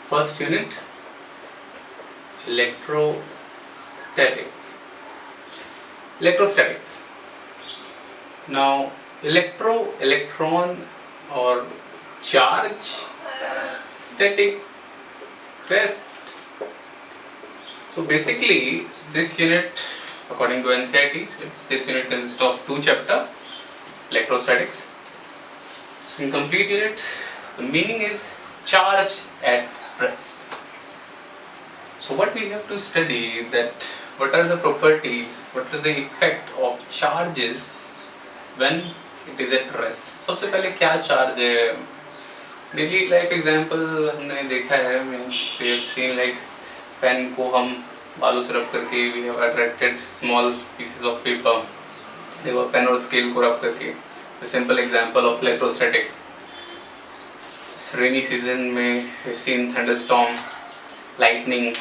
First unit, electrostatics. Electrostatics. Now, electron or charge, static, rest. So basically, this unit, according to NCERT, this unit consists of 2 chapters, electrostatics. In complete unit, the meaning is charge at rest. So what we have to study that what are the properties, what are the effect of charges when it is at rest. सबसे पहले क्या charge है? Daily life example हमने देखा है, means we have seen like pen को हम बालू से रब करके we have attracted small pieces of paper. देखो pen और scale को रब करके. The simple example of electrostatics. Rainy season में we have seen thunderstorm, lightning.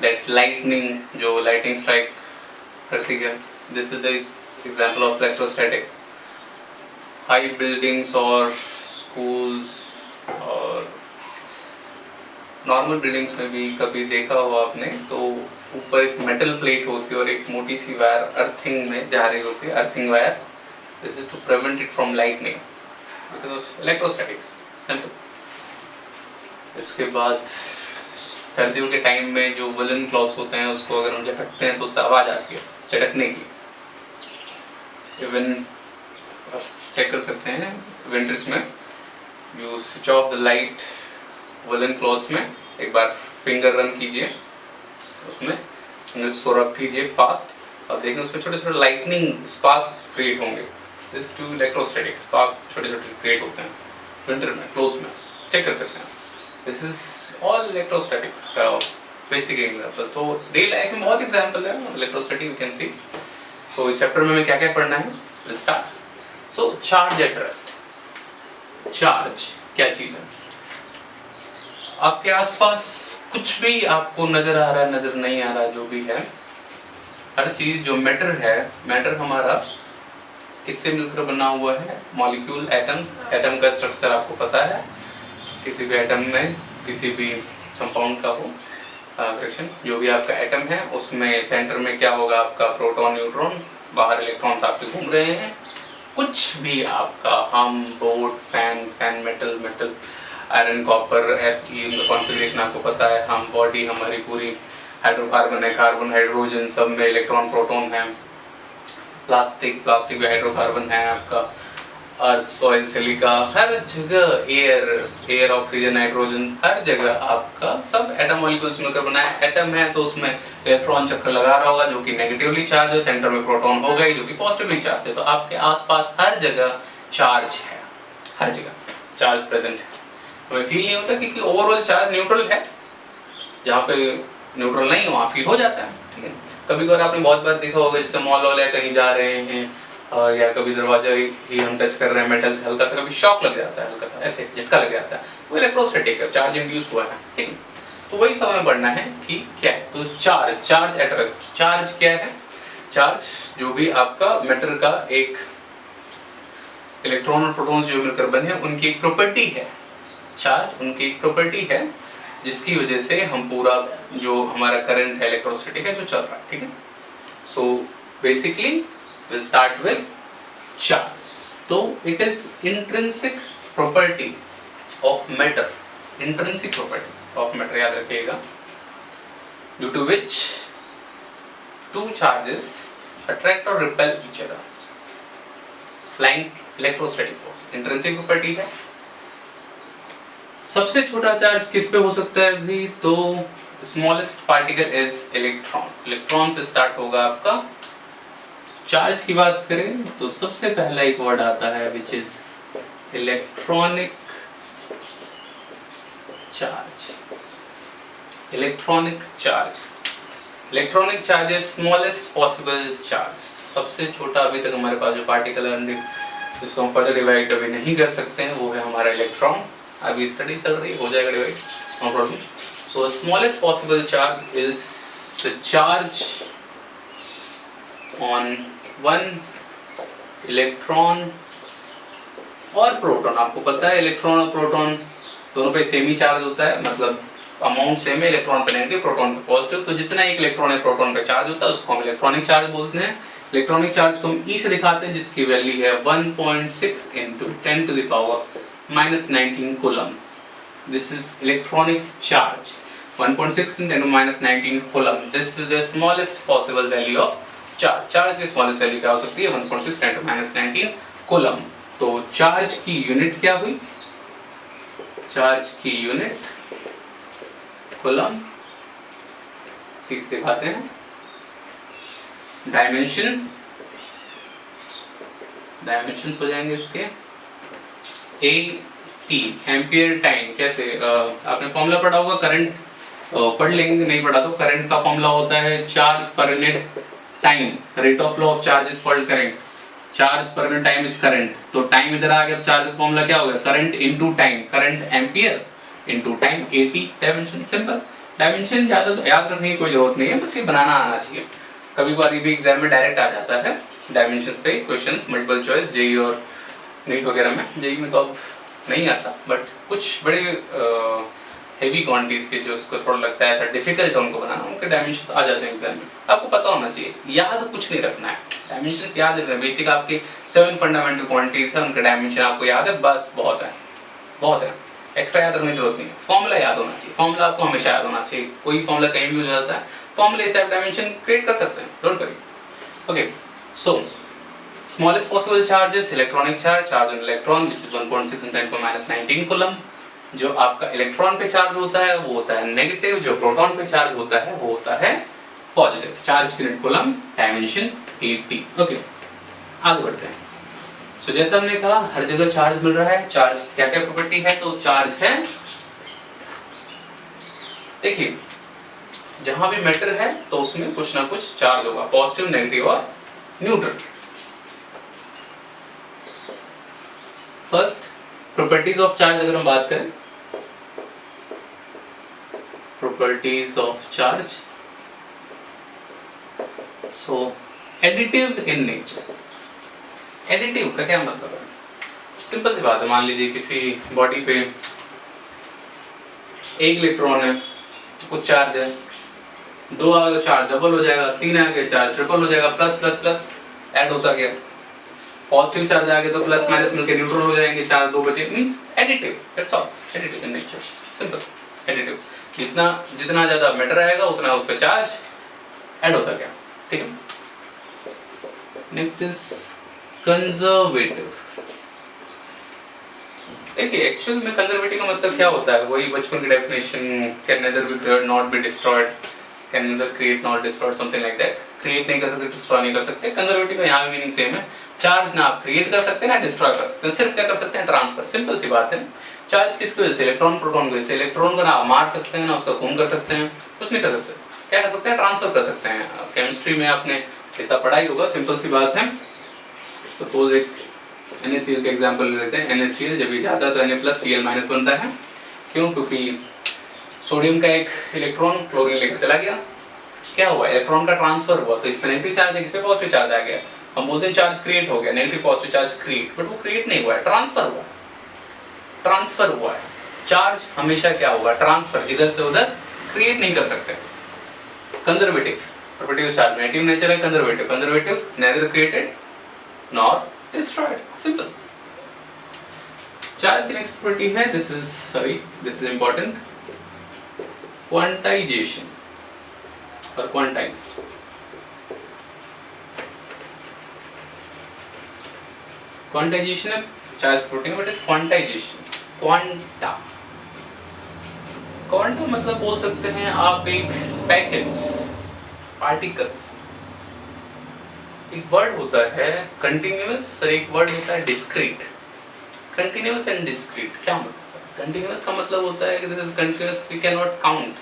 That lightning जो lightning strike करती है. This is the example of electrostatic. High buildings or schools और नॉर्मल बिल्डिंग्स में भी कभी देखा हो आपने तो ऊपर एक मेटल प्लेट होती है और एक मोटी सी वायर अर्थिंग में जा रही होती है, earthing wire. This is to prevent it from lightning because of electrostatics. Simple. इसके बाद सर्दियों के टाइम में जो वुलन क्लॉथ्स होते हैं उसको अगर हम झटकते हैं तो उससे आवाज़ आती है झटकने की. इवन चेक कर सकते हैं विंटर्स में you switch off the light woollen clothes में, एक बार फिंगर रन कीजिए उसमें, फिंगर्स को रब कीजिए फास्ट और देखें उसमें छोटे छोटे लाइटनिंग स्पार्क्स क्रिएट होंगे. दिस टू इलेक्ट्रोस्टैटिक स्पार्क छोटे छोटे क्रिएट होते हैं विंटर में क्लोथ्स में, चेक कर सकते हैं. दिस इज ऑल इलेक्ट्रोस्टैटिक्स का बेसिक एग्जाम्पल. तो डे लाइफ में बहुत एग्जाम्पल है इलेक्ट्रोस्टैटिक, यू कैन सी. सो इस चैप्टर में हमें क्या क्या पढ़ना है, will start. So charge at rest. Charge क्या चीज़ है? आपके आसपास कुछ भी आपको नजर आ रहा है, नजर नहीं आ रहा, जो भी है, हर चीज जो मैटर है, मैटर हमारा किससे मिलकर बना हुआ है? Molecule, atoms. एटम का स्ट्रक्चर आपको पता है, किसी भी एटम में किसी भी कंपाउंड का हो करेक्शन, जो भी आपका एटम है उसमें सेंटर में क्या होगा? आपका प्रोटॉन, न्यूट्रॉन, बाहर इलेक्ट्रॉन्स आपके घूम रहे हैं. कुछ भी आपका हम board, fan, metal, iron, copper, Fe, इनका कॉन्फ़िगरेशन आपको पता है. हम बॉडी हमारी पूरी हाइड्रोकार्बन है, कार्बन, हाइड्रोजन, सब में इलेक्ट्रॉन, प्रोटॉन है. प्लास्टिक भी हाइड्रोकार्बन है आपका. अर्थ, सॉइल, सिलिका, हर जगह एयर, ऑक्सीजन, नाइट्रोजन, हर जगह आपका सब एटम मॉलिक्यूल्स मिलकर बना है. एटम है तो उसमें इलेक्ट्रॉन चक्कर लगा रहा होगा जो कि नेगेटिवली चार्ज है, सेंटर में प्रोटॉन होगा ही जो कि पॉजिटिवली चार्ज है. तो आपके आसपास हर जगह चार्ज है, हर जगह चार्ज प्रेजेंट है. हमें फील नहीं होता क्योंकि ओवरऑल चार्ज न्यूट्रल है. जहाँ पे न्यूट्रल नहीं है वहाँ फील हो जाता है. ठीक है. कभी कभार आपने बहुत बार देखा होगा, जैसे मॉल वाले कहीं जा रहे हैं या कभी दरवाजा ही हम टच कर रहे हैं मेटल से, हल्का सा कभी शॉक लग जाता है, हल्का सा ऐसे झटका लग जाता है, वो इलेक्ट्रोस्टैटिक है, चार्ज इंड्यूस हुआ है. ठीक है. तो वही समय पढ़ना है कि क्या है. तो चार्ज एट रेस्ट. चार्ज क्या है? चार्ज जो भी आपका मैटर का एक इलेक्ट्रॉन और प्रोटॉन्स जो मिलकर बने हैं उनकी एक प्रॉपर्टी है. चार्ज उनकी एक प्रॉपर्टी है जिसकी वजह से हम पूरा जो हमारा करंट है इलेक्ट्रोस्टैटिक है जो चल रहा है. ठीक है. So basically we'll start with charge. तो it is intrinsic property of matter. Intrinsic property of matter याद रखिएगा. Due to which two charges attract or repel each other. Applying electrostatic force. Intrinsic property है. सबसे छोटा charge किस पे हो सकता है भी? तो smallest particle is electron. Electron से स्टार्ट होगा आपका. चार्ज की बात करें तो सबसे पहला एक वर्ड आता है which is electronic charge. Electronic charge is smallest possible charge. सबसे छोटा अभी तक हमारे पास जो पार्टिकल है जिसको हम फर्दर डिवाइड कभी नहीं कर सकते हैं वो है हमारा इलेक्ट्रॉन. अभी स्टडी चल रही है, हो जाएगा divide, no problem. So smallest possible charge is the charge on one electron और प्रोटॉन. आपको पता है इलेक्ट्रॉन और प्रोटॉन दोनों पे सेम ही चार्ज होता है, मतलब अमाउंट सेम है, इलेक्ट्रॉन पे नेगेटिव, प्रोटॉन पे पॉजिटिव, तो जितना एक इलेक्ट्रॉन है प्रोटॉन पे चार्ज होता है उसको हम इलेक्ट्रॉनिक चार्ज बोलते हैं। इलेक्ट्रॉनिक चार्ज को हम ई से दिखाते हैं जिसकी वैल्यू है 1.6 × 10⁻⁻19 coulomb. This is electronic charge 1.6 × 10⁻19 coulomb. This is the smallest possible value of charge. Charge की स्मॉलेस्ट वैल्यू क्या हो सकती है? 1.6 × 10⁻19 कूलम। तो चार्ज की यूनिट क्या हुई? चार्ज की यूनिट कूलम। सीधे दिखाते हैं डायमेंशन, डायमेंशंस हो जाएंगे इसके AT एम्पियर टाइम। कैसे? आपने फॉर्मूला पढ़ा होगा, करंट पढ़ लेंगे, नहीं पढ़ा तो करंट का फॉर्मूला होता है charge per unit time, rate of flow of charge is called current, charge per unit time is current. तो टाइम इधर आ गया तो चार्ज का फॉर्मूला क्या होगा? Current into time, current ampere into time, AT dimension. Simple. Dimension ज्यादा तो याद रखने की कोई जरूरत नहीं है, बस ये बनाना आना चाहिए। कभी बार ये भी एग्जाम में डायरेक्ट आ जाता है डायमेंशंस पे क्वेश्चंस, मल्टीपल चॉइस, जेई और नीट वगैरह में। जेई में तो अब नहीं आता, बट कुछ बड़े हेवी क्वांटिटीज के जो उसको थोड़ा लगता है ऐसा डिफिकल्ट है उनको बनाना, उनके डायमेंशन आ जाते हैं एग्जाम में। आपको पता होना चाहिए, याद कुछ नहीं रखना है, डायमेंशंस याद रखना है। बेसिक आपके 7 फंडामेंटल क्वांटिटीज है, उनके डायमेंशन आपको याद है, बस बहुत है, बहुत है। एक्स्ट्रा याद रखने की जरूरत नहीं है। फॉर्मूला याद होना चाहिए, फॉर्मूला आपको हमेशा याद होना चाहिए। कोई फॉर्मूला कहीं भी यूज हो जाता है, फॉर्मूले से आप डायमेंशन क्रिएट कर सकते हैं, don't worry. Okay, so smallest possible charge is electronic charge, charge on electron which is 1.6 × 10⁻19 coulomb. जो आपका इलेक्ट्रॉन पे चार्ज होता है वो होता है नेगेटिव, जो प्रोटॉन पे चार्ज होता है वो होता है पॉजिटिव। चार्ज की unit coulomb, dimension AT। Okay, आगे बढ़ते हैं। तो जैसा हमने कहा हर जगह चार्ज मिल रहा है। चार्ज क्या क्या प्रॉपर्टी है? तो चार्ज है, देखिए जहां भी मैटर है तो उसमें कुछ ना कुछ चार्ज होगा, पॉजिटिव, नेगेटिव और neutral. First properties of charge अगर हम बात करें, properties of charge, so additive in nature. Additive का क्या मतलब है? सिंपल सी बात है, मान लीजिए किसी बॉडी पे एक इलेक्ट्रॉन है, कुछ चार्ज है, 2 आ गए चार्ज डबल हो जाएगा, 3 आ गए चार्ज ट्रिपल हो जाएगा, प्लस प्लस प्लस ऐड होता गया। पॉजिटिव चार्ज आ गए तो प्लस माइनस मिलकर न्यूट्रल हो जाएंगे, चार्ज 2 बचे, means additive, that's all. Additive in nature, simple additive. जितना ज्यादा मैटर आएगा उतना उस पे चार्ज ऐड होता गया, ठीक है। Next is conservative. देखिए एक्चुअल में कंजर्वेटिव का मतलब क्या होता है? वही बचपन की definition, can nether be created not be destroyed, can nether create not destroyed, something like that. Create नहीं कर सकते, डिस्ट्रॉय नहीं कर सकते। कंजर्वेटिव का यहाँ भी मीनिंग सेम है। चार्ज ना आप क्रिएट कर सकते हैं ना डिस्ट्रॉय कर सकते हैं, सिर्फ क्या कर सकते हैं? ट्रांसफर। सिंपल सी बात है। चार्ज किसकी वजह से? इलेक्ट्रॉन प्रोटॉन की वजह से। इलेक्ट्रॉन को ना मार सकते हैं ना उसका खून कर सकते हैं, कुछ नहीं कर सकते। क्या कर सकते हैं? ट्रांसफर कर सकते हैं। केमिस्ट्री में आपने इतना पढ़ाई होगा, सिंपल सी बात है। सपोज एक NaCl का एग्जांपल ले लेते हैं। NaCl जब ये जाता है तो Na+Cl- बनता है। क्यों? क्योंकि सोडियम का एक इलेक्ट्रॉन क्लोरीन लेकर चला गया, क्या हुआ? इलेक्ट्रॉन का ट्रांसफर हुआ, तो इसमें नेगेटिव चार्ज है, इस पे पॉजिटिव चार्ज आ गया। हम बोलते हैं चार्ज क्रिएट हो गया, negative positive charge create, but वो क्रिएट नहीं हुआ है, ट्रांसफर हुआ, ट्रांसफर हुआ है। चार्ज हमेशा क्या होगा? ट्रांसफर, इधर से उधर क्रिएट नहीं कर सकते। Conservative property charge negative nature है। Conservative neither created nor destroyed, simple. Charge की नेक्स्ट प्रॉपर्टी है, दिस इज इंपॉर्टेंट, क्वांटाइजेशन और क्वांटाइज्ड। क्वांटाइजेशन है चार्ज प्रॉपर्टी में, बट इज क्वांटाइजेशन। क्वांटा मतलब बोल सकते हैं आप एक पैकेट्स, पार्टिकल्स। एक वर्ड होता है कंटिन्यूअस और एक वर्ड होता है डिस्क्रीट। कंटिन्यूअस एंड डिस्क्रीट क्या मतलब है? कंटिन्यूअस का मतलब होता है कि this is continuous, we can not count.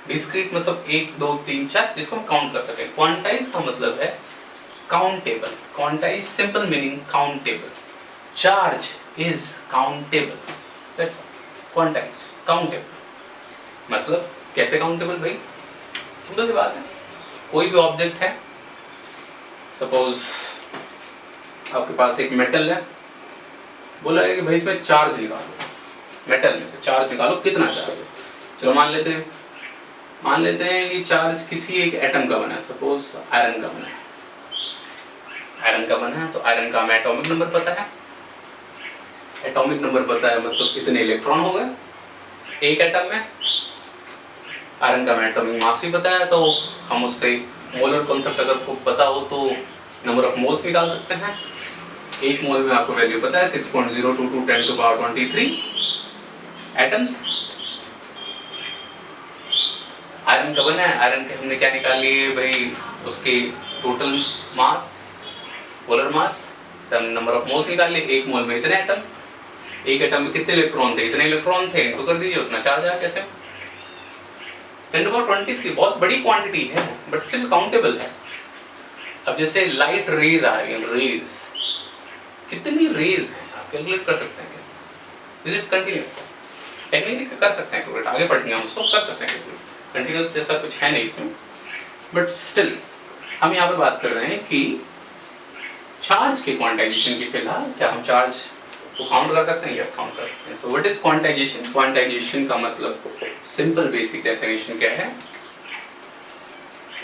Discrete मतलब 1 2 3 4 जिसको हम काउंट कर सकें। क्वांटाइज का मतलब है countable. Quantize simple meaning countable. Charge is countable, that's quantized, countable. मतलब कैसे काउंटेबल भाई? सिंपल सी बात है, कोई भी ऑब्जेक्ट है, सपोज आपके पास एक मेटल है, बोला है कि भाई इसमें चार्ज निकालो, मेटल में से चार्ज निकालो, कितना चार्ज है? चलो मान लेते हैं कि चार्ज किसी एक एटम का बना है, सपोज आयरन का बना है, तो आयरन का हमें एटॉमिक नंबर पता है, मतलब इतने इलेक्ट्रॉन हो गए एक एटम में। आयरन का हमें एटॉमिक मास भी पता है, तो हम उससे मोलर कॉन्सेप्ट अगर आपको पता हो तो नंबर ऑफ मोल्स निकाल सकते हैं। एक मोल में आपको वैल्यू पता है 6.022 10 to power 23 एटम्स। आयरन का बना है, आयरन के हमने क्या निकाल लिए भाई, उसके total mass, molar mass, number of moles निकाल लिए। एक मोल में इतने एटम, एक एटम में कितने इलेक्ट्रॉन थे, इतने इलेक्ट्रॉन थे, तो कर दीजिए उतना चार्ज आया। कैसे 10 to power 23 बहुत बड़ी क्वांटिटी है बट स्टिल काउंटेबल है। अब जैसे लाइट रेज आ रही है, रेज कितनी रेज है आप कैलकुलेट कर सकते हैं। Is it continuous? टेक्निकली कर सकते हैं कैलकुलेट, आगे पढ़ेंगे हम उसको, कर सकते हैं कैलकुलेट। कंटिन्यूअस जैसा कुछ है नहीं इसमें, बट स्टिल हम यहाँ पर बात कर रहे हैं कि चार्ज के क्वांटाइजेशन की। फिलहाल क्या हम चार्ज को काउंट कर सकते हैं? यस, काउंट कर सकते हैं। So what is quantization? Quantization का मतलब सिंपल बेसिक डेफिनेशन क्या है?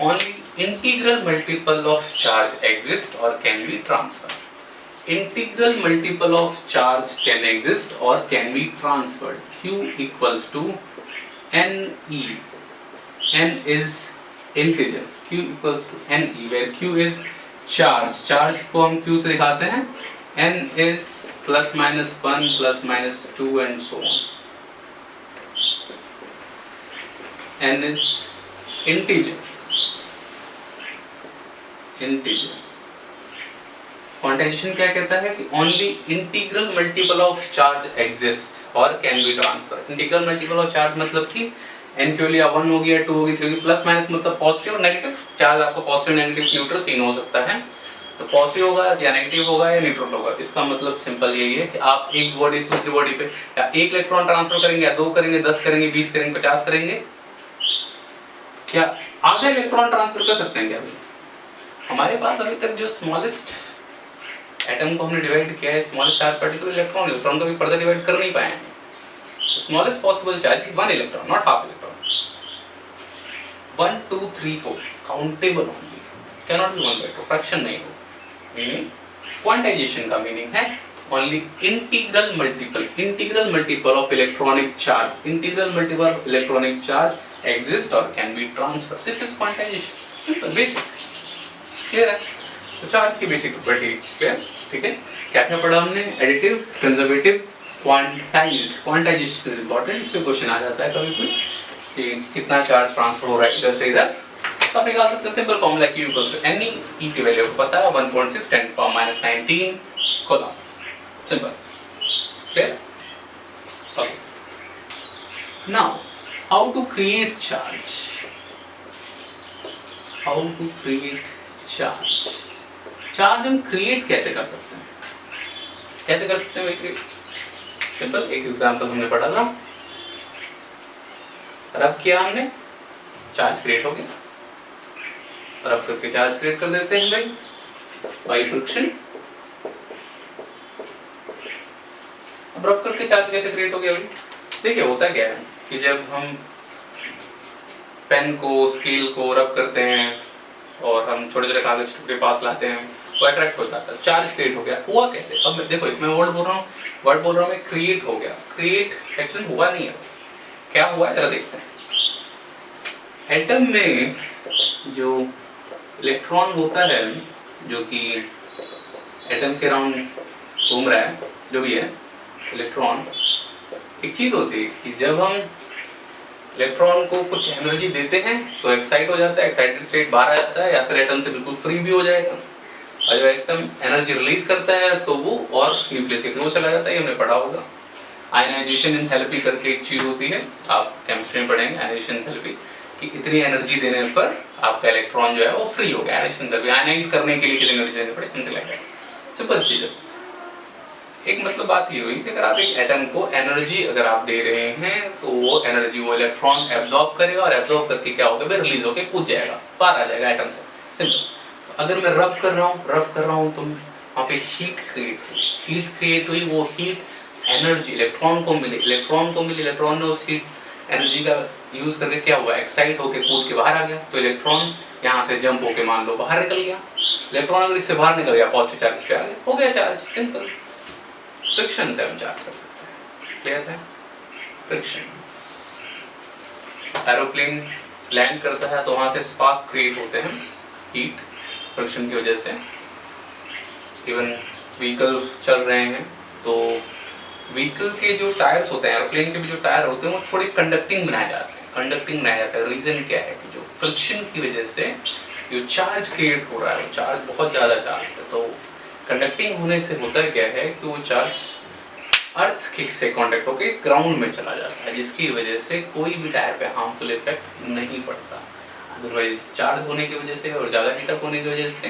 Only integral multiple of charge exist or can be transferred. Integral multiple of charge can exist or can be transferred. Q equals to NE. N is integers. Q equals to NE, where Q is charge. Charge को हम Q से दिखाते हैं. N is plus minus 1, plus minus 2 and so on. N is integer. Quantization क्या कहता है कि only integral multiple of charge exist और can be transfer. Integral multiple of charge मतलब कि n के लिए 1 हो गया, 2 होगी, 3 होगी, प्लस माइनस मतलब पॉजिटिव और नेगेटिव। चार्ज आपको पॉजिटिव, नेगेटिव, न्यूट्रल तीन हो सकता है, तो पॉजिटिव होगा या नेगेटिव होगा या न्यूट्रल होगा। इसका मतलब सिंपल यही है कि आप एक बॉडी से दूसरी बॉडी पे या एक इलेक्ट्रॉन ट्रांसफर करेंगे, या 2 करेंगे, 10 करेंगे, 20 करेंगे, 50 करेंगे, क्या आधा इलेक्ट्रॉन ट्रांसफर कर सकते हैं क्या? हमारे पास अभी तक जो स्मॉलेस्ट एटम को हमने डिवाइड किया है, स्मॉलेस्ट चार्ज पार्टिकल इलेक्ट्रॉन को भी फर्दर डिवाइड कर नहीं पाए हैं। Smallest possible charge 1 electron, not half electron. 1 2 3 4 countable only, can not be 1/2, fraction नहीं हो। मीनिंग क्वांटाइजेशन का मीनिंग है only integral multiple of electronic charge, integral multiple of electronic charge exist और can be transfer. This is quantization, simple basic, clear है? तो charge की basic property clear, ठीक है? क्या क्या पढ़ा हमने? Additive, conservative, quantization important. इस पे क्वेश्चन आ जाता है कभी कोई कि कितना चार्ज ट्रांसफर हो रहा है इधर से इधर, तो आप निकाल सकते हैं। Simple formula Q equals to NE, E की वैल्यू को पता है 1.6 10 to power minus 19 coulomb. Simple, clear? Okay, now how to create charge? Charge हम क्रिएट कैसे कर सकते हैं? सिंपल एक एग्जांपल हमने पढ़ा था, रब किया हमने, चार्ज क्रिएट हो गया। रब करके चार्ज क्रिएट कर देते हैं भाई, बाई फ्रिक्शन। अब रब करके चार्ज कैसे क्रिएट हो गया भाई? देखिए होता क्या है कि जब हम पेन को, स्केल को रब करते हैं और हम छोटे छोटे कागज के पास लाते हैं, वो अट्रैक्ट हो जाता है, चार्ज क्रिएट हो गया। हुआ कैसे? अब देखो मैं वर्ड बोल रहा हूँ, मैं क्रिएट हो गया। क्रिएट एक्चुअली हुआ नहीं है, क्या हुआ है जरा देखते हैं। एटम में जो इलेक्ट्रॉन होता है, जो कि एटम के अराउंड घूम रहा है, जो भी है इलेक्ट्रॉन, एक चीज होती है कि जब हम इलेक्ट्रॉन को कुछ एनर्जी देते हैं तो एक्साइट हो जाता है, एक्साइटेड स्टेट बाहर आ जाता है, या फिर एटम से बिल्कुल फ्री भी हो जाएगा। और जब एटम एनर्जी रिलीज करता है तो वो और न्यूक्लियस की तरफ चला जाता है, ये हमने पढ़ा होगा। आयनाइजेशन एंथैल्पी करके एक चीज होती है, आप केमिस्ट्री में पढ़ेंगे आयनाइजेशन एंथैल्पी, कि इतनी एनर्जी देने पर आपका इलेक्ट्रॉन जो है वो फ्री हो गया। आयनाइज करने के लिए कितनी एनर्जी देनी पड़ी, समथिंग लाइक दैट। सिंपल चीज है। एक मतलब बात ये हुई कि अगर आप एक एटम को एनर्जी अगर आप दे रहे हैं तो वो एनर्जी वो इलेक्ट्रॉन एब्जॉर्ब करेगा, और एब्जॉर्ब करके क्या होगा, फिर रिलीज होकर कूद जाएगा, बाहर आ जाएगा एटम से। सिंपल। अगर मैं रब कर रहा हूँ तो वहाँ पे हीट क्रिएट हुई, वो हीट एनर्जी इलेक्ट्रॉन को मिली, इलेक्ट्रॉन ने उस हीट एनर्जी का यूज करके क्या हुआ, एक्साइट होके कूद के बाहर आ गया, तो इलेक्ट्रॉन यहाँ से जंप होके मान लो बाहर निकल गया। इलेक्ट्रॉन अगर इससे बाहर निकल गया पॉजिटिव चार्ज पे आ गया, हो गया चार्ज, सिंपल। फ्रिक्शन से हम चार्ज कर सकते हैं, क्या है फ्रिक्शन। एरोप्लेन लैंड करता है तो वहां से स्पार्क क्रिएट होते हैं, हीट, फ्रिक्शन की वजह से। इवन व्हीकल्स चल रहे हैं तो व्हीकल के जो टायर्स होते हैं, एरोप्लेन के भी जो टायर होते हैं वो थोड़े कंडक्टिंग बनाए जाते हैं। कंडक्टिंग बनाया जाता है, रीजन क्या है कि जो फ्रिक्शन की वजह से जो चार्ज क्रिएट हो रहा है, वो चार्ज बहुत ज़्यादा चार्ज है, तो कंडक्टिंग होने से होता क्या है कि वो चार्ज अर्थ से कांटेक्ट होकर ग्राउंड में चला जाता है, जिसकी वजह से कोई भी टायर पे हार्मफुल इफेक्ट नहीं पड़ता। अदरवाइज चार्ज होने की वजह से और ज़्यादा हीटअप होने की वजह से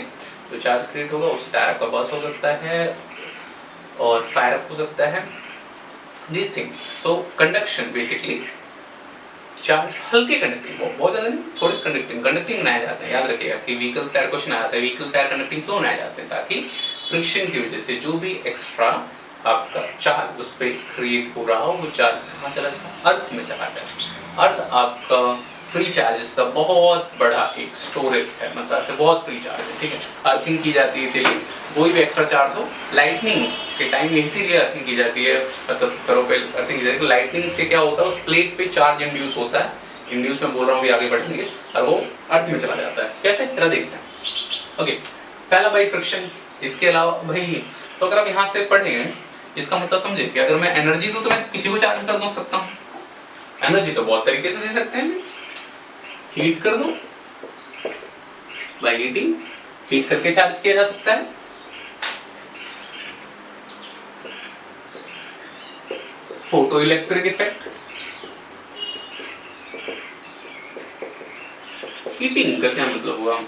जो चार्ज क्रिएट होगा उस टायर का बर्स्ट हो सकता है और फायर अप हो सकता है, this thing. So conduction basically charge, हल्के कंडक्टिंग, बहुत ज़्यादा नहीं, थोड़े कंडक्टिंग बनाए जाते हैं। याद रखिएगा कि व्हीकल टायर क्वेश्चन आता है, व्हीकल टायर कंडक्टिंग क्यों बनाए जाते हैं, ताकि फ्रिक्शन की वजह से जो भी एक्स्ट्रा आपका चार्ज उस पर क्रिएट हो रहा हो वो चार्ज कहाँ चला जाए, अर्थ में चला जाए। अर्थ आपका फ्री चार्जेस का बहुत बड़ा एक स्टोरेज है, मतलब बहुत फ्री चार्ज है, ठीक है। अर्थिंग की जाती है इसीलिए, कोई भी एक्स्ट्रा चार्ज हो, लाइटनिंग के टाइम में इसीलिए अर्थिंग की जाती है, मतलब करो पे अर्थिंग की जाती है। लाइटनिंग से क्या होता है, उस प्लेट पे चार्ज इंड्यूस होता है, इंड्यूस में बोल रहा हूँ, आगे बढ़ेंगे, और वो अर्थ में चला जाता है। कैसे, तरह देखते हैं। ओके, पहला भाई फ्रिक्शन। इसके अलावा भाई, तो अगर आप यहाँ से पढ़ें, इसका मतलब समझे कि अगर मैं एनर्जी दूँ तो मैं किसी को चार्ज कर सकता हूँ। एनर्जी तो बहुत तरीके से दे सकते हैं, हीट कर दो, बाय हीटिंग, हीट करके चार्ज किया जा सकता है। फोटो इलेक्ट्रिक इफेक्ट, हीटिंग का क्या मतलब हुआ,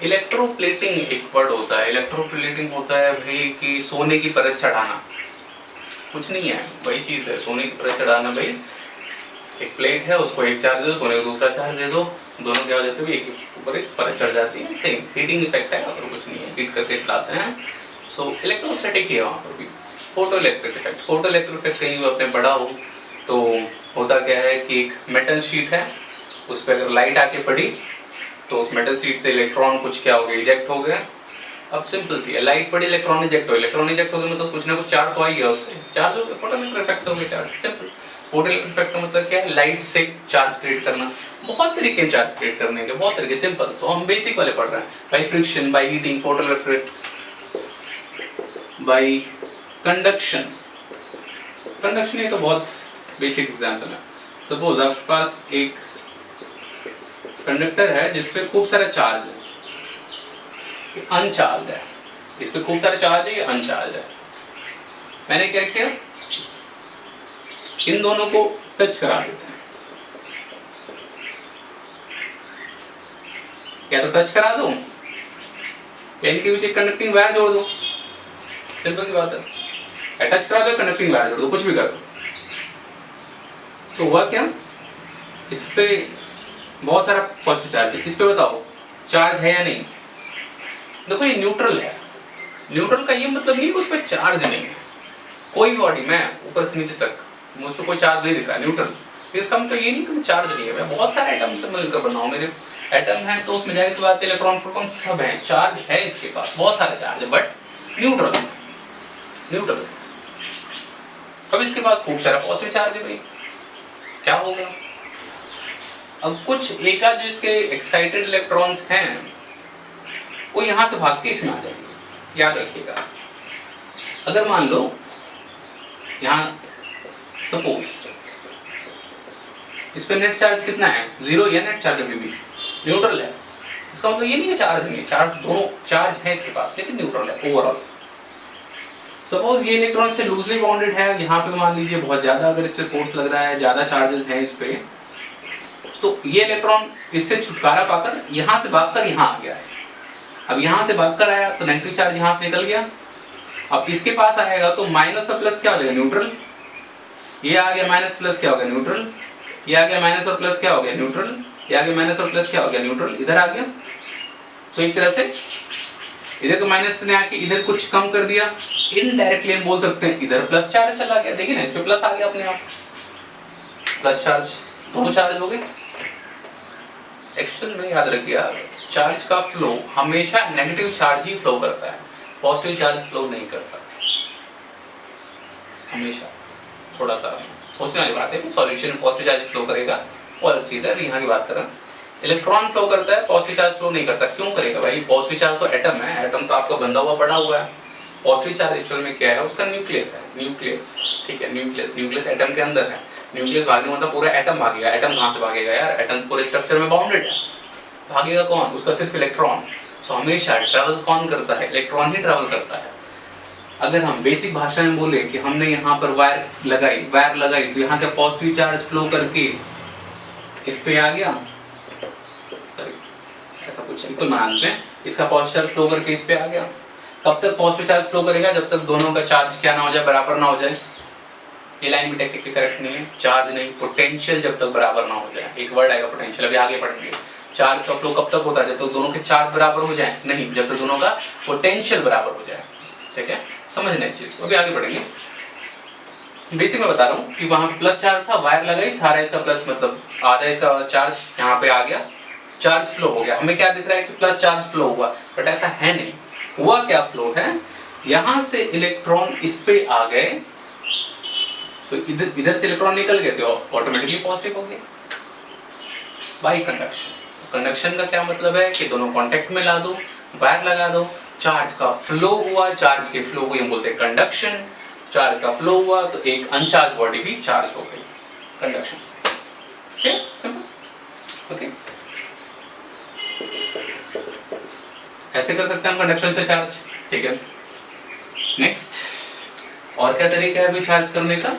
इलेक्ट्रोप्लेटिंग एक वर्ड होता है। इलेक्ट्रोप्लेटिंग होता है भाई कि सोने की परत चढ़ाना, कुछ नहीं है, वही चीज है, सोने की परत चढ़ाना। भाई एक प्लेट है, उसको एक चार्ज दे दो, सोने को दूसरा चार्ज दे दो, दोनों क्या हो जाते हैं, एक ऊपर एक परत चढ़ जाती है। सेम हीटिंग इफेक्ट है, और कुछ नहीं है, हीट करके चलाते हैं। सो इलेक्ट्रोस्टैटिक ही है वहाँ पर भी। Photo electric effect, photo electric effect कहीं भी अपने पढ़ा हो तो होता क्या है कि एक मेटल शीट है, उस पर अगर लाइट आके पड़ी तो उस मेटल शीट से इलेक्ट्रॉन कुछ क्या हो गया, इजेक्ट हो गया। अब सिंपल सी है, लाइट पड़ी, इलेक्ट्रॉन इजेक्ट हो, इलेक्ट्रॉन इजेक्ट हो गया मतलब कुछ ना कुछ चार्ज तो आ गया उस पर, चार्ज हो गया, फोटो इलेक्ट्रिक इफेक्ट हो गया charge, simple. Photo electric effect का मतलब क्या है, लाइट से चार्ज क्रिएट करना। बहुत तरीके हैं चार्ज क्रिएट करने के, बहुत तरीके, सिंपल। तो हम बेसिक वाले पढ़ रहे हैं, by friction, by heating, photo electric, bye conduction. Conduction ये तो बहुत बेसिक एग्जांपल है। सपोज आपके पास एक कंडक्टर है जिसपे खूब सारा चार्ज है, अनचार्ज है, इस पे खूब सारे चार्ज है, ये अनचार्ज है। मैंने क्या किया, इन दोनों को टच करा देते हैं, या तो टच करा दो या इनके बीच एक कंडक्टिंग वायर जोड़ दो, सिंपल सी बात है। या टच करा दो, कंडक्टिंग वायर जोड़ दो, कुछ भी कर दो। तो हुआ क्या, इस पे बहुत सारा पॉजिटिव चार्ज है, इस पे बताओ चार्ज है या नहीं। देखो ये न्यूट्रल है, न्यूट्रल का ये मतलब नहीं कि उस पर चार्ज नहीं है। कोई बॉडी में ऊपर से नीचे तक मुझ पर कोई चार्ज नहीं दिख रहा, न्यूट्रल, इसका मतलब ये नहीं कि चार्ज नहीं है। मैं बहुत सारे एटम से मिलकर बना हूं, मेरे एटम है तो उसमें जाहिर सी बात है इलेक्ट्रॉन प्रोटॉन सब हैं, चार्ज है इसके पास, बहुत सारे चार्ज है, बट न्यूट्रल, न्यूट्रल। अब इसके पास खूब सारा पॉजिटिव चार्ज है भाई, क्या होगा। अब कुछ एकाध जो इसके एक्साइटेड इलेक्ट्रॉन्स हैं वो यहां से भाग के इसमें आ जाएंगे। याद रखिएगा, अगर मान लो यहां सपोज इस पे नेट चार्ज कितना है, 0 या नेट चार्ज अभी भी न्यूट्रल है, इसका मतलब ये नहीं है चार्ज नहीं है, चार्ज दोनों चार्ज है इसके पास, लेकिन न्यूट्रल है ओवरऑल। सपोज ये इलेक्ट्रॉन से लूजली बाउंडेड है, यहाँ पे मान लीजिए बहुत ज्यादा अगर इस पे फोर्स लग रहा है, ज्यादा चार्जेस हैं इस पे, तो ये इलेक्ट्रॉन इससे छुटकारा पाकर यहाँ से भागकर यहाँ आ गया है। अब यहाँ से भागकर आया तो नेगेटिव चार्ज यहाँ से निकल गया, अब इसके पास आएगा तो माइनस और प्लस क्या हो जाएगा, न्यूट्रल। ये आ गया माइनस प्लस क्या हो गया, न्यूट्रल। ये आ गया माइनस और प्लस क्या हो गया, न्यूट्रल। ये आ गया माइनस और प्लस क्या हो गया, न्यूट्रल। इधर आ गया, तो एक तरह से इधर को माइनस ने आके इधर कुछ कम कर दिया, इनडायरेक्टली हम बोल सकते हैं इधर प्लस चार्ज चला गया। देखिए ना, इस पे प्लस आ गया अपने आप, प्लस चार्ज, दोनों चार्ज हो गए। एक्चुअल में याद रखिए चार्ज का फ्लो हमेशा नेगेटिव चार्ज ही फ्लो करता है, पॉजिटिव चार्ज फ्लो नहीं करता हमेशा। थोड़ा सा सोचने वाली बात है कि सॉल्यूशन में पॉजिटिव चार्ज फ्लो करेगा वो अलग चीज़ है, अभी यहाँ की बात करें इलेक्ट्रॉन फ्लो करता है, पॉजिटिव चार्ज फ्लो नहीं करता। क्यों करेगा भाई? पॉजिटिव चार्ज तो एटम है, एटम तो आपका बंधा हुआ पड़ा हुआ है। पॉजिटिव चार्ज एक्चुअल में क्या है? उसका न्यूक्लियस है, न्यूक्लियस, ठीक है, न्यूक्लियस एटम के अंदर है। न्यूक्लियस भागने मतलब पूरा एटम भागेगा। एटम कहाँ से भागेगा यार? एटम पूरे स्ट्रक्चर में बाउंडेड है, भागेगा कौन? उसका सिर्फ इलेक्ट्रॉन। सो हमेशा ट्रैवल कौन करता है? इलेक्ट्रॉन ही ट्रैवल करता है। अगर हम बेसिक भाषा में बोले कि हमने यहाँ पर वायर लगाई तो यहाँ का पॉजिटिव चार्ज फ्लो करके इस पे आ गया, ऐसा कुछ सिंपल मानते हैं, इसका पॉजिटिव चार्ज फ्लो करके इस पे आ गया। कब तक पॉजिटिव चार्ज फ्लो करेगा? जब तक दोनों का चार्ज क्या ना हो जाए, बराबर ना हो जाए। ये लाइन भी टेक्निकली करेक्ट नहीं है, चार्ज नहीं, पोटेंशियल जब तक बराबर ना हो जाए। एक वर्ड आएगा पोटेंशियल, अभी आगे पढ़ेंगे। चार्ज का फ्लो कब तक होता है? जब तक दोनों के चार्ज बराबर हो जाए, नहीं, जब तक दोनों का पोटेंशियल बराबर हो जाए। ठीक है, समझना इस चीज को, अभी आगे बढ़ेंगे। बेसिक में बता रहा हूँ कि वहां प्लस चार्ज था, वायर लगाई, सारा इसका प्लस मतलब आधा इसका चार्ज यहाँ पे आ गया, चार्ज फ्लो हो गया। हमें क्या दिख रहा है कि प्लस चार्ज फ्लो हुआ, बट ऐसा है नहीं। हुआ क्या फ्लो है? यहां से इलेक्ट्रॉन इस पे आ गए, तो इधर से इलेक्ट्रॉन निकल गए तो ऑटोमेटिकली पॉजिटिव हो गए बाय कंडक्शन। कंडक्शन का क्या मतलब है कि दोनों कांटेक्ट में ला दो, वायर लगा दो, चार्ज का फ्लो हुआ, चार्ज के फ्लो को हम बोलते हैं कंडक्शन। चार्ज का फ्लो हुआ तो एक अनचार्ज बॉडी भी चार्ज हो गई कंडक्शन से। ठीक, सिंपल, ओके। ऐसे कर सकते हैं कंडक्शन से चार्ज, ठीक है। नेक्स्ट, और क्या तरीका है अभी चार्ज करने का?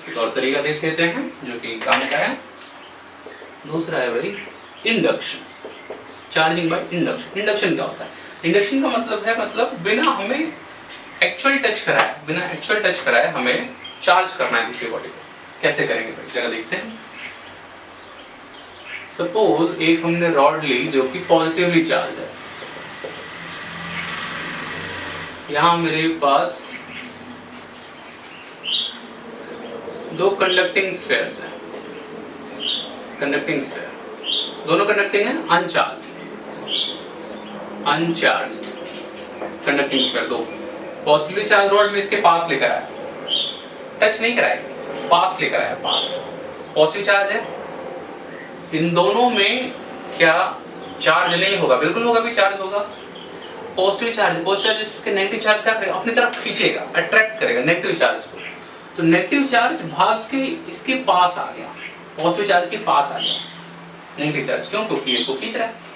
एक और तरीका देख लेते हैं जो कि काम का है। दूसरा है भाई induction, charging by induction. Induction क्या होता है? इंडक्शन का मतलब है, मतलब बिना हमें एक्चुअल टच कराए हमें चार्ज करना है दूसरी बॉडी को। कैसे करेंगे भाई, जरा देखते हैं। सपोज एक हमने रॉड ली जो कि पॉजिटिवली चार्ज है, यहां मेरे पास दो कंडक्टिंग स्फीयर्स हैं, कंडक्टिंग स्फीयर, दोनों कंडक्टिंग है, अनचार्ज कंडक्टिंग स्फीयर, दो पॉजिटिवली चार्ज रॉड में इसके पास लेकर आया, टच नहीं कराया, पास लेकर आया, पास पॉजिटिव चार्ज है। इन दोनों में क्या चार्ज नहीं होगा? बिल्कुल होगा, भी चार्ज होगा। पॉजिटिव चार्ज इसके नेगेटिव चार्ज क्या करेगा? अपनी तरफ खींचेगा, अट्रैक्ट करेगा नेगेटिव चार्ज को। तो नेगेटिव चार्ज भाग के इसके पास आ गया, पॉजिटिव चार्ज के पास आ गया नेगेटिव चार्ज। क्यों? क्योंकि इसको खींच रहा है।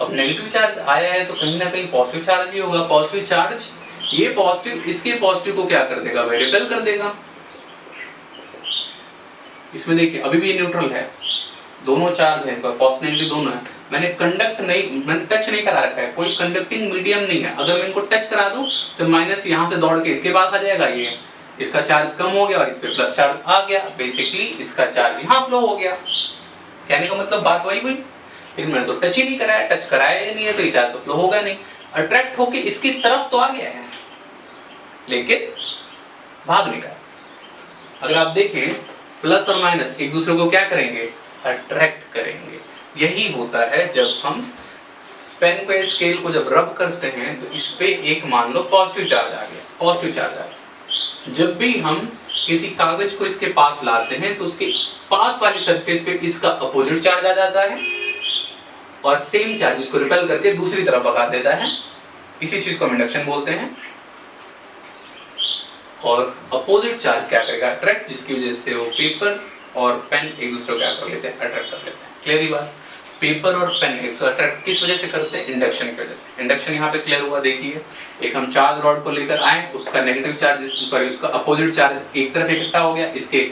अब नेगेटिव चार्ज आया है तो कहीं ना कहीं पॉजिटिव चार्ज ही होगा। पॉजिटिव चार्ज ये पॉजिटिव इसके पॉजिटिव को क्या कर देगा भाई? रिपेल कर देगा। इसमें देखिए अभी भी ये न्यूट्रल है, दोनों चार्ज है, पॉजिटिव नेगेटिव दोनों है। मैंने टच नहीं करा रखा है, कोई कंडक्टिंग मीडियम नहीं है। अगर मैं इनको टच करा दूं तो माइनस यहाँ से दौड़ के इसके पास आ जाएगा, ये इसका चार्ज कम हो गया और इस पे प्लस चार्ज आ गया। बेसिकली इसका चार्ज यहाँ फ्लो हो गया। कहने का मतलब बात वही हुई। फिर मैंने तो टच ही नहीं कराया, टच कराया ही नहीं है तो ये चार्ज तो फ्लो होगा नहीं। अट्रैक्ट होके इसकी तरफ तो आ गया है लेकिन भाग नहीं रहा। अगर आप देखें प्लस और माइनस एक दूसरे को क्या करेंगे? अट्रैक्ट करेंगे। यही होता है जब हम पेन पे स्केल को जब रब करते हैं तो इस पे एक मान लो पॉजिटिव चार्ज आ गया, पॉजिटिव चार्ज आ गया। जब भी हम किसी कागज को इसके पास लाते हैं तो उसके पास वाली सरफेस पे इसका अपोजिट चार्ज आ जाता है और सेम चार्ज इसको रिपेल करके दूसरी तरफ भगा देता है। इसी चीज को हम इंडक्शन बोलते हैं। और अपोजिट चार्ज क्या करेगा? अट्रैक्ट, जिसकी वजह से वो पेपर और पेन एक दूसरे को क्या कर लेते हैं? अट्रैक्ट कर लेते हैं। क्लियर ही बात? पेपर और पेन एक दूसरे अट्रैक्ट किस वजह से करते हैं? इंडक्शन की वजह से। इंडक्शन यहाँ पे क्लियर हुआ। देखिए एक हम चार्ज रॉड को लेकर आए, उसका नेगेटिव चार्ज उसका अपोजिट चार्ज एक तरफ इकट्ठा हो गया इसके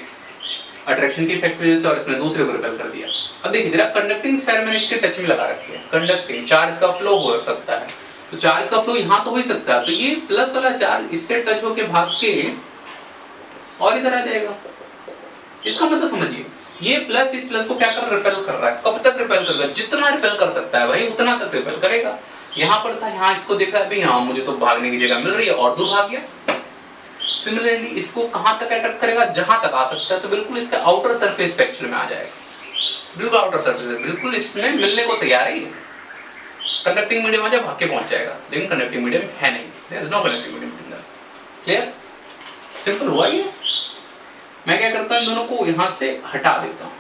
अट्रैक्शन की इफेक्ट वजह से और इसने दूसरे को रिपेल कर दिया। अब देखिए जरा कंडक्टिंग स्फीयर मैंने इसके टच में लगा रखी है, कंडक्टिंग चार्ज का फ्लो हो सकता है, तो चार्ज का फ्लो यहाँ तो हो ही सकता है। तो ये प्लस वाला चार्ज इससे टच होके भाग के और इधर आ जाएगा। इसका मतलब समझिए ये प्लस इस प्लस को क्या कर रिपेल कर रहा है। कब तक रिपेल करेगा? जितना रिपेल कर सकता है भाई उतना तक रिपेल करेगा। यहाँ पर था, यहाँ इसको देख रहा है भाई, हाँ मुझे तो भागने की जगह मिल रही है और दूर भाग गया। सिमिलरली इसको कहां तक अट्रैक्ट करेगा, जहां तक आ सकता है, तो बिल्कुल इसके आउटर सरफेस स्पेक्ट्रम में आ जाएगा, बिल्कुल आउटर सरफेस, बिल्कुल इसमें मिलने को तैयार है। कंडक्टिंग मीडियम आ जाए भाग के पहुंच जाएगा, लेकिन कंडक्टिंग मीडियम है नहीं, there is no conducting medium in that. Clear, simple हुआ ये। मैं क्या करता हूं, इन दोनों को यहां से हटा देता हूं,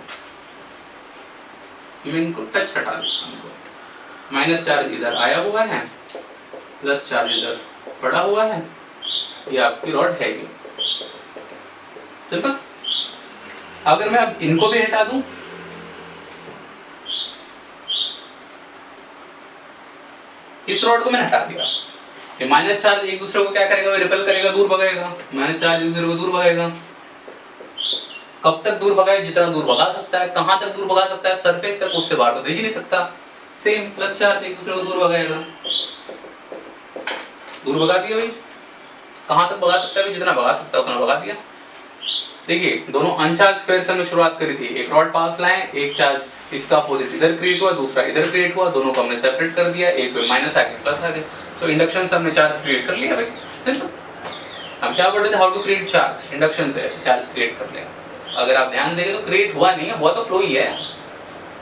मैं इनको टच हटा देता हूं। माइनस चार्ज इधर आया हुआ है, प्लस चार्ज इधर पड़ा हुआ है, ये आपकी रॉड है ये। सिंपल। अगर मैं अब इनको भी हटा दूं, इस रॉड को मैंने हटा दिया, ये माइनस चार्ज एक दूसरे को क्या करेगा, रिपेल करेगा, दूर भगाएगा, माइनस चार्ज एक दूसरे को दूर भगाएगा। कब तक दूर भगाए, जितना दूर भगा सकता है। कहां तक दूर भगा सकता है, सरफेस तक, उससे बाहर तो भेज ही नहीं सकता। सेम प्लस चार्ज एक दूसरे को दूर भगाएगा, दूर भगा दिया भाई। कहां तक भगा सकता है, जितना भगा सकता है उतना भगा दिया। देखिए दोनों अनचार्ज स्फीयर से हमने शुरुआत करी थी, एक रॉड पास लाए, एक चार्ज इसका अपोजिट इधर क्रिएट हुआ, दूसरा इधर क्रिएट हुआ, दोनों को हमने सेपरेट कर दिया, एक पे माइनस आ गया प्लस आ गया, तो इंडक्शन से हमने चार्ज क्रिएट कर लिया भाई। सिंपल। हम क्या पढ़ रहे थे, how to create charge, induction से ऐसे चार्ज क्रिएट कर लिया। अगर आप ध्यान देंगे तो क्रिएट हुआ नहीं है, हुआ तो फ्लो ही है,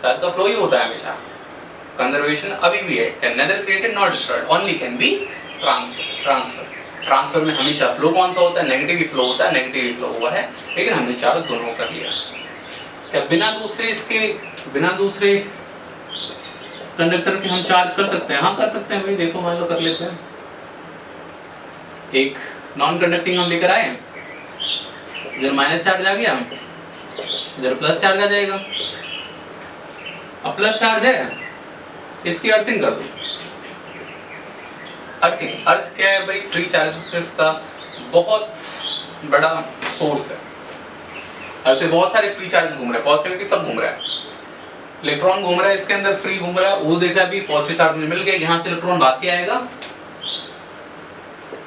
चार्ज का फ्लो ही होता है हमेशा। कंजर्वेशन अभी भी है, can nether created not destroyed, only can be transfer. Transfer में हमेशा फ्लो कौन सा होता है, नेगेटिव ही फ्लो होता है, नेगेटिव ही फ्लो हुआ है, लेकिन हमने चार्ज दोनों कर लिया। क्या बिना दूसरे कंडक्टर के हम चार्ज कर सकते हैं? हाँ कर सकते हैं भाई, देखो मान लो कर लेते हैं। एक नॉन कंडक्टिंग हम लेकर आए, इधर माइनस चार्ज आ गया, इधर प्लस चार्ज आ जाएगा। अब प्लस चार्ज है, इसकी अर्थिंग कर दो। अर्थिंग, अर्थ क्या है भाई, फ्री चार्जेस का बहुत बड़ा सोर्स है। अर्थ में बहुत सारे फ्री चार्ज घूम रहे हैं, पॉजिटिव नेगेटिव सब घूम रहा है। इलेक्ट्रॉन घूम रहा है इसके अंदर, फ्री घूम रहा है, वो देख रहा है भी पॉजिटिव चार्ज में मिल गया, यहाँ से इलेक्ट्रॉन भाग के आएगा,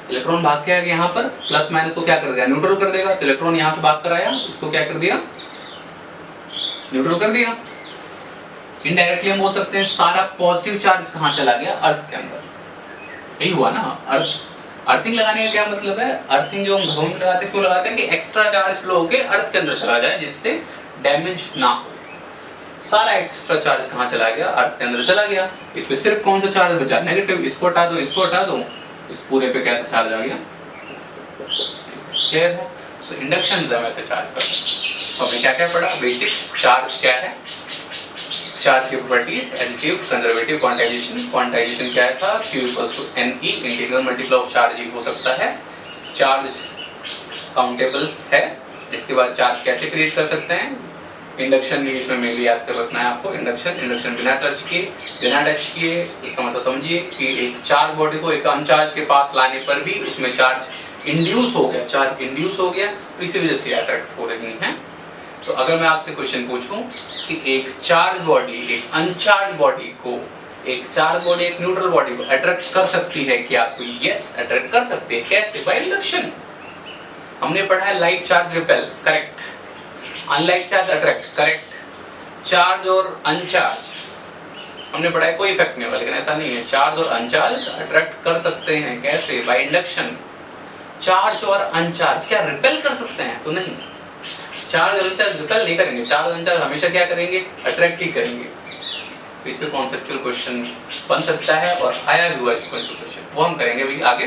इलेक्ट्रॉन भाग के आएगा यहाँ पर, प्लस माइनस को क्या कर देगा, न्यूट्रल कर देगा। तो इलेक्ट्रॉन यहाँ से भाग कर आया, इसको क्या कर दिया, न्यूट्रल कर दिया। इनडायरेक्टली हम बोल सकते हैं सारा पॉजिटिव चार्ज कहाँ चला गया, अर्थ के अंदर। यही हुआ ना। अर्थिंग लगाने का क्या मतलब है, अर्थिंग जो हम घरों में लगाते हैं, क्यों लगाते हैं कि एक्स्ट्रा चार्ज फ्लो होके अर्थ के अंदर चला जाए, जिससे डैमेज ना हो। सारा एक्स्ट्रा चार्ज कहाँ चला गया, अर्थ के अंदर चला गया। इस पे सिर्फ कौन सा चार्ज बचा, नेगेटिव, इसको हटा दो, इसको हटा दो, इस पूरे पे कैसा चार्ज आ गया। क्लियर है। सो इंडक्शन हम ऐसे चार्ज करते हैं। तो हमने क्या क्या पढ़ा, बेसिक चार्ज क्या है, चार्ज की properties, additive, conservative, quantization. Quantization क्या था, Q = NE, integral multiple of charge ही हो सकता है। चार्ज काउंटेबल है। इसके बाद चार्ज कैसे क्रिएट कर सकते हैं, इंडक्शन भी इसमें मेनली याद कर रखना है आपको। इंडक्शन बिना टच किए, इसका मतलब समझिए कि एक चार्ज बॉडी को एक अनचार्ज के पास लाने पर भी उसमें चार्ज इंड्यूस हो गया, तो इसी वजह से अट्रैक्ट हो रही हैं। तो अगर मैं आपसे क्वेश्चन पूछूं कि एक चार्ज बॉडी एक अनचार्ज बॉडी को, एक चार्ज बॉडी एक न्यूट्रल बॉडी को अट्रैक्ट कर सकती है क्या, तो यस अट्रैक्ट कर सकते हैं। कैसे, बाय इंडक्शन। हमने पढ़ा है like charge repel, correct, unlike charge attract, correct. Charge और अनचार्ज हमने पढ़ा है कोई इफेक्ट नहीं होगा, लेकिन ऐसा नहीं है, चार्ज और अनचार्ज अट्रैक्ट कर सकते हैं। कैसे, बाय इंडक्शन। चार्ज और अनचार्ज क्या रिपेल कर सकते हैं, तो नहीं, चार्ज और अनचार्ज रिपेल नहीं करेंगे, चार्ज और अनचार्ज हमेशा क्या करेंगे, अट्रैक्ट ही करेंगे। तो इस पे कॉन्सेप्चुअल क्वेश्चन बन सकता है और आया भी हुआ इस क्वेश्चन, वो हम करेंगे भी आगे।